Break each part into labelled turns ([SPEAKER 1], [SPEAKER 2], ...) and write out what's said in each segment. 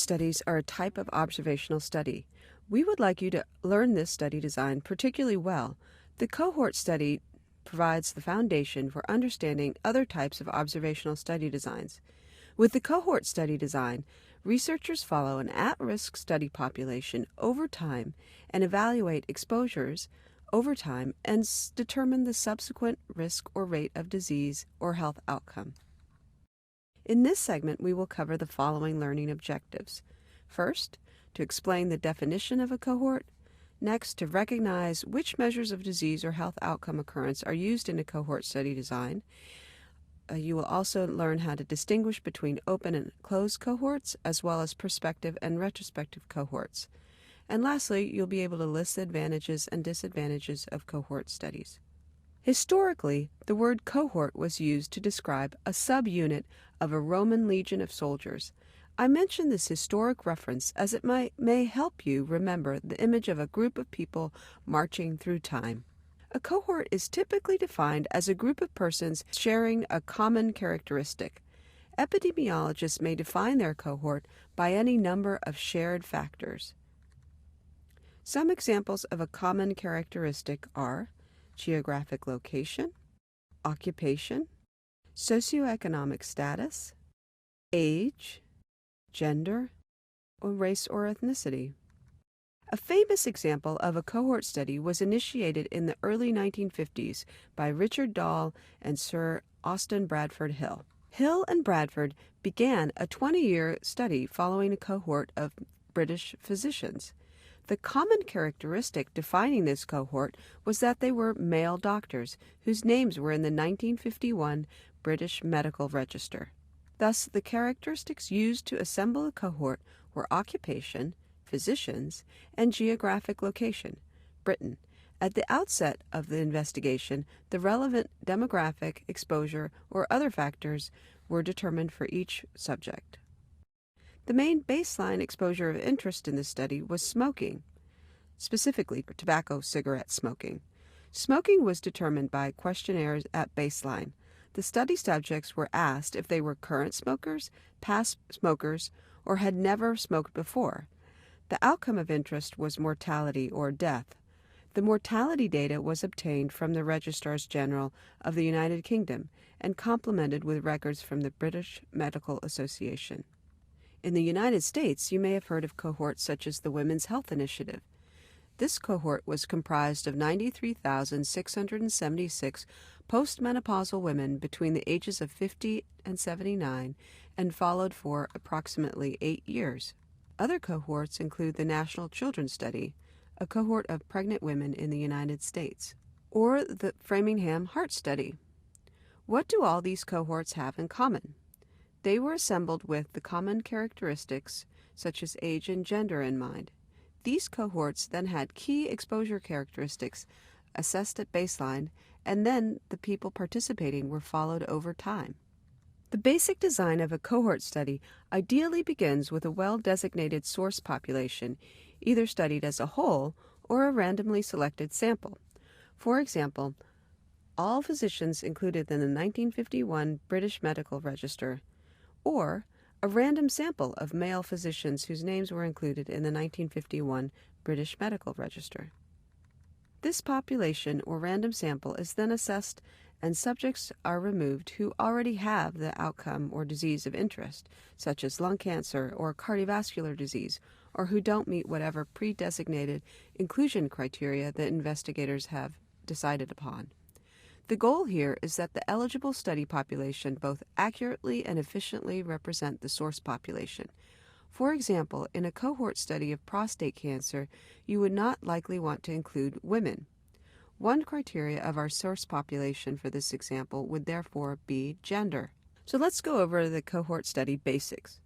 [SPEAKER 1] studies are a type of observational study. We would like you to learn this study design particularly well. The cohort study provides the foundation for understanding other types of observational study designs. With the cohort study design, researchers follow an at-risk study population over time and evaluate exposures over time and determine the subsequent risk or rate of disease or health outcome. In this segment, we will cover the following learning objectives. First, to explain the definition of a cohort. Next, to recognize which measures of disease or health outcome occurrence are used in a cohort study design. You will also learn how to distinguish between open and closed cohorts, as well as prospective and retrospective cohorts. And lastly, you'll be able to list the advantages and disadvantages of cohort studies. Historically, the word cohort was used to describe a subunit of a Roman legion of soldiers. I mention this historic reference as it may help you remember the image of a group of people marching through time. A cohort is typically defined as a group of persons sharing a common characteristic. Epidemiologists may define their cohort by any number of shared factors. Some examples of a common characteristic are geographic location, occupation, socioeconomic status, age, gender, or race or ethnicity. A famous example of a cohort study was initiated in the early 1950s by Richard Dahl and Sir Austin Bradford Hill. Hill and Bradford began a 20-year study following a cohort of British physicians. The common characteristic defining this cohort was that they were male doctors whose names were in the 1951 British Medical Register. Thus, the characteristics used to assemble a cohort were occupation, physicians, and geographic location, Britain. At the outset of the investigation, the relevant demographic, exposure, or other factors were determined for each subject. The main baseline exposure of interest in this study was smoking, specifically tobacco cigarette smoking. Smoking was determined by questionnaires at baseline. The study subjects were asked if they were current smokers, past smokers, or had never smoked before. The outcome of interest was mortality or death. The mortality data was obtained from the Registrars General of the United Kingdom and complemented with records from the British Medical Association. In the United States, you may have heard of cohorts such as the Women's Health Initiative. This cohort was comprised of 93,676 postmenopausal women between the ages of 50 and 79 and followed for approximately 8 years. Other cohorts include the National Children's Study, a cohort of pregnant women in the United States, or the Framingham Heart Study. What do all these cohorts have in common? They were assembled with the common characteristics such as age and gender in mind. These cohorts then had key exposure characteristics assessed at baseline, and then the people participating were followed over time. The basic design of a cohort study ideally begins with a well-designated source population, either studied as a whole or a randomly selected sample. For example, all physicians included in the 1951 British Medical Register, or a random sample of male physicians whose names were included in the 1951 British Medical Register. This population or random sample is then assessed and subjects are removed who already have the outcome or disease of interest, such as lung cancer or cardiovascular disease, or who don't meet whatever pre-designated inclusion criteria that investigators have decided upon. The goal here is that the eligible study population both accurately and efficiently represent the source population. For example, in a cohort study of prostate cancer, you would not likely want to include women. One criteria of our source population for this example would therefore be gender. So let's go over the cohort study basics.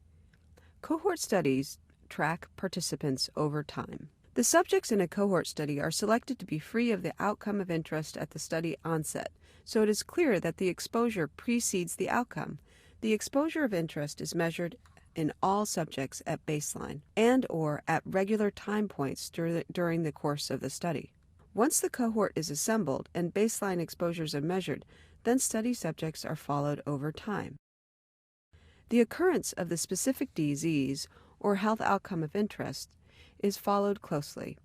[SPEAKER 1] Cohort studies track participants over time. The subjects in a cohort study are selected to be free of the outcome of interest at the study onset, so it is clear that the exposure precedes the outcome. The exposure of interest is measured in all subjects at baseline and/or at regular time points during the course of the study. Once the cohort is assembled and baseline exposures are measured, then study subjects are followed over time. The occurrence of the specific disease or health outcome of interest, is followed closely.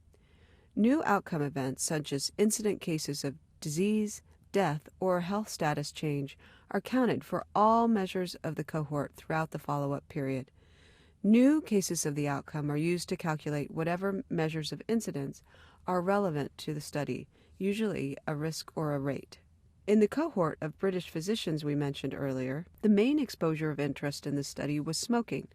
[SPEAKER 1] New outcome events, such as incident cases of disease, death, or health status change, are counted for all measures of the cohort throughout the follow-up period. New cases of the outcome are used to calculate whatever measures of incidence are relevant to the study, usually a risk or a rate. In the cohort of British physicians we mentioned earlier, the main exposure of interest in the study was smoking.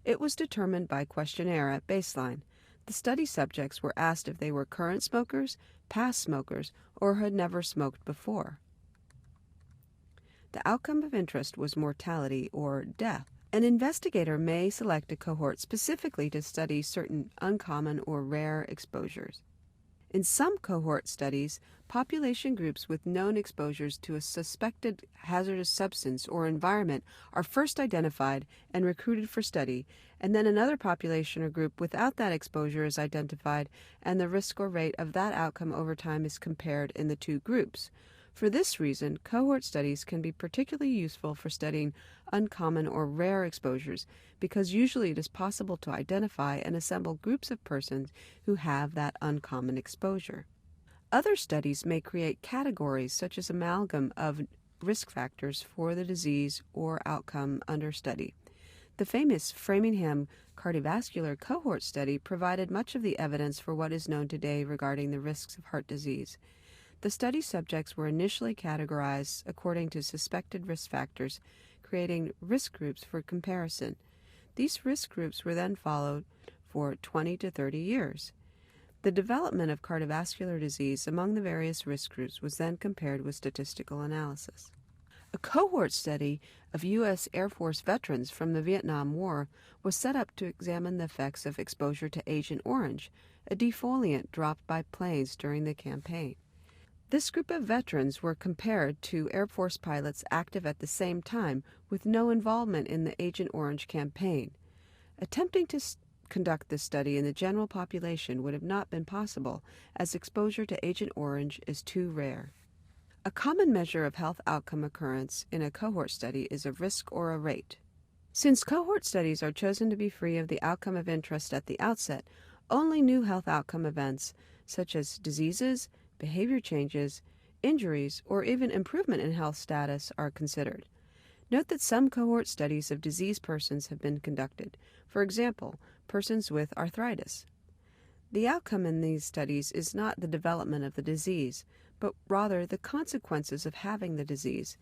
[SPEAKER 1] It was determined by questionnaire at baseline. The study subjects were asked if they were current smokers, past smokers, or had never smoked before. The outcome of interest was mortality or death. An investigator may select a cohort specifically to study certain uncommon or rare exposures. In some cohort studies, population groups with known exposures to a suspected hazardous substance or environment are first identified and recruited for study, and then another population or group without that exposure is identified, and the risk or rate of that outcome over time is compared in the two groups. For this reason, cohort studies can be particularly useful for studying uncommon or rare exposures, because usually it is possible to identify and assemble groups of persons who have that uncommon exposure. Other studies may create categories such as amalgam of risk factors for the disease or outcome under study. The famous Framingham cardiovascular cohort study provided much of the evidence for what is known today regarding the risks of heart disease. The study subjects were initially categorized according to suspected risk factors, creating risk groups for comparison. These risk groups were then followed for 20 to 30 years. The development of cardiovascular disease among the various risk groups was then compared with statistical analysis. A cohort study of U.S. Air Force veterans from the Vietnam War was set up to examine the effects of exposure to Agent Orange, a defoliant dropped by planes during the campaign. This group of veterans were compared to Air Force pilots active at the same time with no involvement in the Agent Orange campaign. Attempting to conduct this study in the general population would have not been possible, as exposure to Agent Orange is too rare. A common measure of health outcome occurrence in a cohort study is a risk or a rate. Since cohort studies are chosen to be free of the outcome of interest at the outset, only new health outcome events, such as diseases, behavior changes, injuries, or even improvement in health status are considered. Note that some cohort studies of diseased persons have been conducted, for example, persons with arthritis. The outcome in these studies is not the development of the disease, but rather the consequences of having the disease,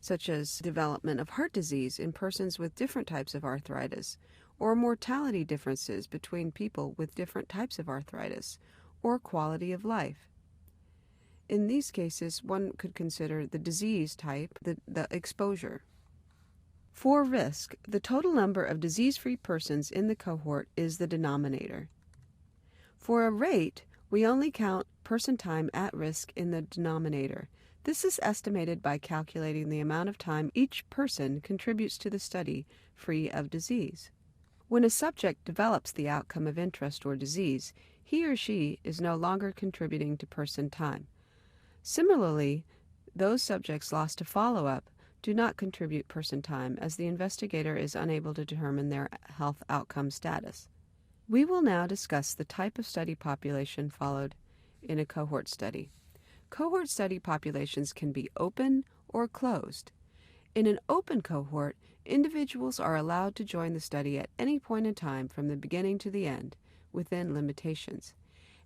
[SPEAKER 1] such as development of heart disease in persons with different types of arthritis, or mortality differences between people with different types of arthritis, or quality of life. In these cases, one could consider the disease type, the exposure. For risk, the total number of disease-free persons in the cohort is the denominator. For a rate, we only count person time at risk in the denominator. This is estimated by calculating the amount of time each person contributes to the study free of disease. When a subject develops the outcome of interest or disease, he or she is no longer contributing to person time. Similarly, those subjects lost to follow-up do not contribute person time, as the investigator is unable to determine their health outcome status. We will now discuss the type of study population followed in a cohort study. Cohort study populations can be open or closed. In an open cohort, individuals are allowed to join the study at any point in time from the beginning to the end, within limitations.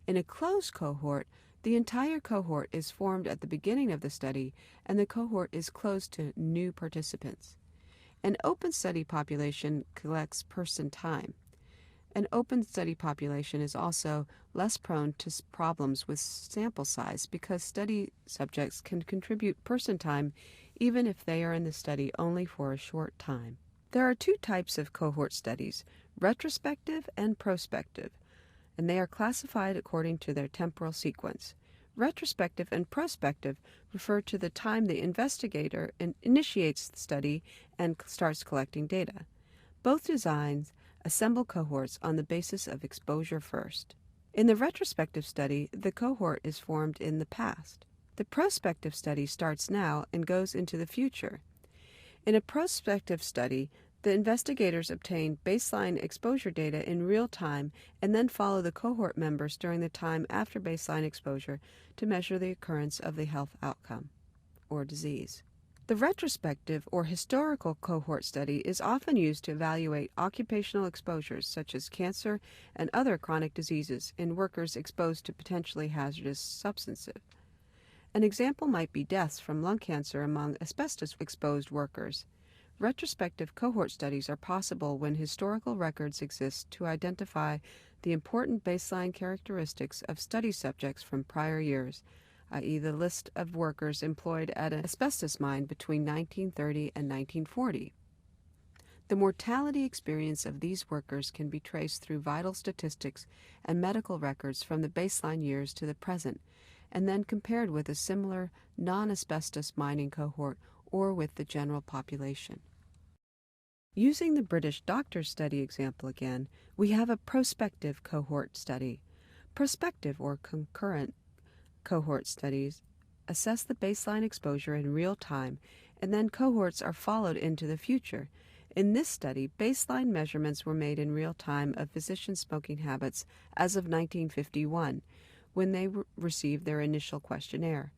[SPEAKER 1] In a closed cohort, the entire cohort is formed at the beginning of the study, and the cohort is closed to new participants. An open study population collects person time. An open study population is also less prone to problems with sample size, because study subjects can contribute person time even if they are in the study only for a short time. There are two types of cohort studies, retrospective and prospective, and they are classified according to their temporal sequence. Retrospective and prospective refer to the time the investigator initiates the study and starts collecting data. Both designs assemble cohorts on the basis of exposure first. In the retrospective study, the cohort is formed in the past. The prospective study starts now and goes into the future. In a prospective study, The investigators obtain baseline exposure data in real time and then follow the cohort members during the time after baseline exposure to measure the occurrence of the health outcome or disease. The retrospective or historical cohort study is often used to evaluate occupational exposures such as cancer and other chronic diseases in workers exposed to potentially hazardous substances. An example might be deaths from lung cancer among asbestos-exposed workers. Retrospective cohort studies are possible when historical records exist to identify the important baseline characteristics of study subjects from prior years, i.e. the list of workers employed at an asbestos mine between 1930 and 1940. The mortality experience of these workers can be traced through vital statistics and medical records from the baseline years to the present, and then compared with a similar non-asbestos mining cohort or with the general population. Using the British doctors study example again, we have a prospective cohort study. Prospective or concurrent cohort studies assess the baseline exposure in real time, and then cohorts are followed into the future. In this study, baseline measurements were made in real time of physician smoking habits as of 1951, when they received their initial questionnaire.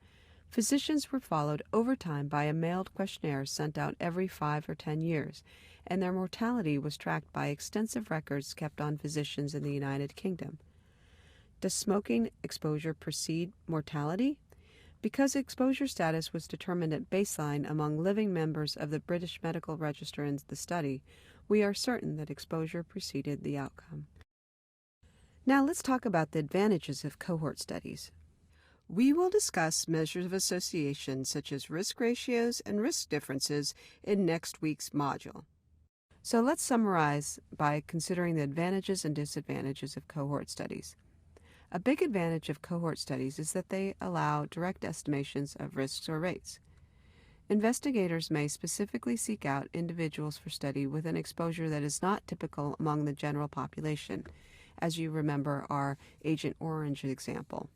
[SPEAKER 1] Physicians were followed over time by a mailed questionnaire sent out every 5 or 10 years, and their mortality was tracked by extensive records kept on physicians in the United Kingdom. Does smoking exposure precede mortality? Because exposure status was determined at baseline among living members of the British Medical Register in the study, we are certain that exposure preceded the outcome. Now let's talk about the advantages of cohort studies. We will discuss measures of association such as risk ratios and risk differences in next week's module. So let's summarize by considering the advantages and disadvantages of cohort studies. A big advantage of cohort studies is that they allow direct estimations of risks or rates. Investigators may specifically seek out individuals for study with an exposure that is not typical among the general population, as you remember our Agent Orange example.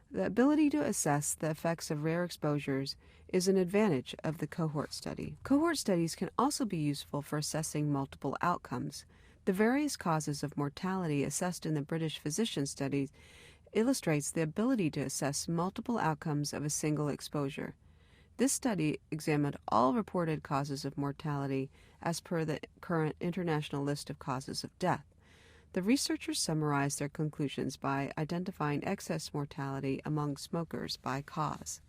[SPEAKER 1] The ability to assess the effects of rare exposures is an advantage of the cohort study. Cohort studies can also be useful for assessing multiple outcomes. The various causes of mortality assessed in the British physician studies illustrates the ability to assess multiple outcomes of a single exposure. This study examined all reported causes of mortality as per the current international list of causes of death. The researchers summarized their conclusions by identifying excess mortality among smokers by cause.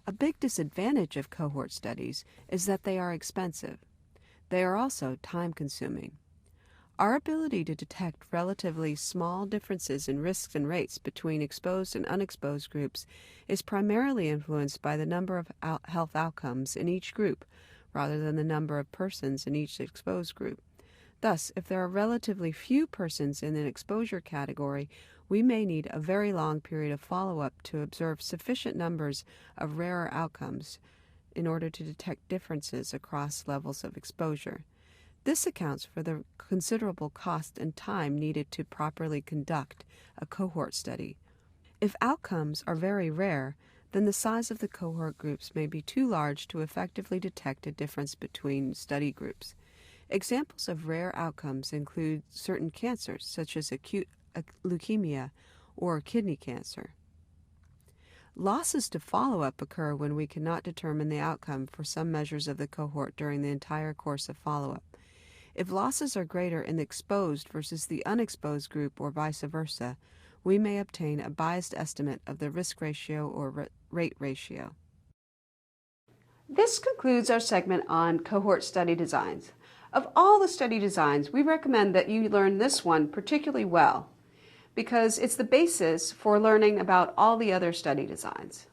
[SPEAKER 1] A big disadvantage of cohort studies is that they are expensive. They are also time-consuming. Our ability to detect relatively small differences in risks and rates between exposed and unexposed groups is primarily influenced by the number of health outcomes in each group, rather than the number of persons in each exposed group. Thus, if there are relatively few persons in an exposure category, we may need a very long period of follow-up to observe sufficient numbers of rarer outcomes in order to detect differences across levels of exposure. This accounts for the considerable cost and time needed to properly conduct a cohort study. If outcomes are very rare, then the size of the cohort groups may be too large to effectively detect a difference between study groups. Examples of rare outcomes include certain cancers, such as acute leukemia or kidney cancer. Losses to follow-up occur when we cannot determine the outcome for some measures of the cohort during the entire course of follow-up. If losses are greater in the exposed versus the unexposed group or vice versa, we may obtain a biased estimate of the risk ratio or rate ratio. This concludes our segment on cohort study designs. Of all the study designs, we recommend that you learn this one particularly well because it's the basis for learning about all the other study designs.